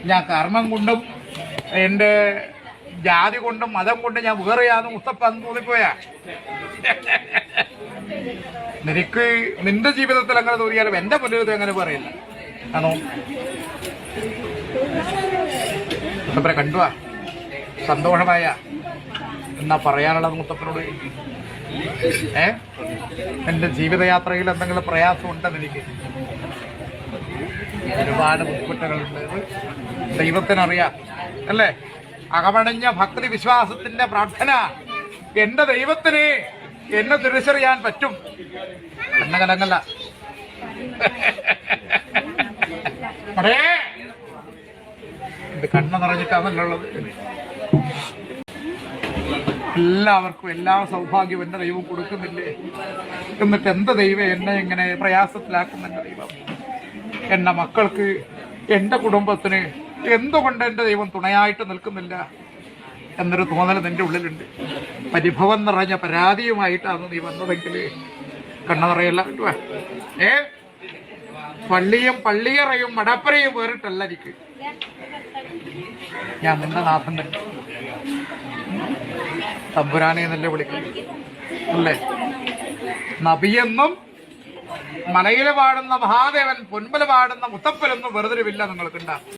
ഞാൻ കർമ്മം കൊണ്ടും എൻ്റെ ജാതി കൊണ്ടും മതം കൊണ്ടും ഞാൻ വേറെയാന്ന് മുസ്തഫന്ന് തോന്നിപ്പോയാ. നിനക്ക് നിന്റെ ജീവിതത്തിൽ അങ്ങനെ തോന്നിയാലും എൻ്റെ മുന്നിൽ അങ്ങനെ പറയില്ല. ആണോ മുത്തപ്പനെ കണ്ടുവാ, സന്തോഷമായ എന്നാ പറയാനുള്ളത് മുത്തപ്പനോട്? എൻ്റെ ജീവിതയാത്രയിൽ എന്തെങ്കിലും പ്രയാസമുണ്ടെന്ന് എനിക്ക് ഒരുപാട് ബുദ്ധിമുട്ടുകളുണ്ട്. ദൈവത്തിനറിയാം അല്ലേ? അകമണഞ്ഞ ഭക്തി വിശ്വാസത്തിന്റെ പ്രാർത്ഥന എന്റെ ദൈവത്തിന് എന്നെ തിരിച്ചറിയാൻ പറ്റും. കണ്ണകലങ്ങല്ല ഇത് കണ്ണ് നിറഞ്ഞിട്ടാണല്ലുള്ളത്. എല്ലാവർക്കും എല്ലാ സൗഭാഗ്യവും എൻ്റെ ദൈവം കൊടുക്കുന്നില്ലേ? എന്നിട്ട് എൻ്റെ ദൈവം എന്നെ ഇങ്ങനെ പ്രയാസത്തിലാക്കുന്ന എൻ്റെ ദൈവം, എൻ്റെ മക്കൾക്ക്, എൻ്റെ കുടുംബത്തിന് എന്തുകൊണ്ട് എൻ്റെ ദൈവം തുണയായിട്ട് നിൽക്കുന്നില്ല എന്നൊരു തോന്നൽ നിൻ്റെ ഉള്ളിലുണ്ട്. പരിഭവം നിറഞ്ഞ പരാതിയുമായിട്ടാണ് നീ വന്നതെങ്കിൽ കണ്ണ നിറയല്ല കിട്ടുക. പള്ളിയും പള്ളിയറയും മടപ്പരയും വേറിട്ടല്ല എനിക്ക്. ഞാൻ നിന്റെ നാഥൻ തന്നെ, തമ്പുരാനെ എന്നല്ലേ വിളിക്കുന്നു അല്ലേ? നബിയെന്നും മലയിൽ പാടുന്ന മഹാദേവൻ പൊന്മല പാടുന്ന മുത്തപ്പലൊന്നും വെറുതെ നിങ്ങൾക്ക് ഉണ്ടാകും.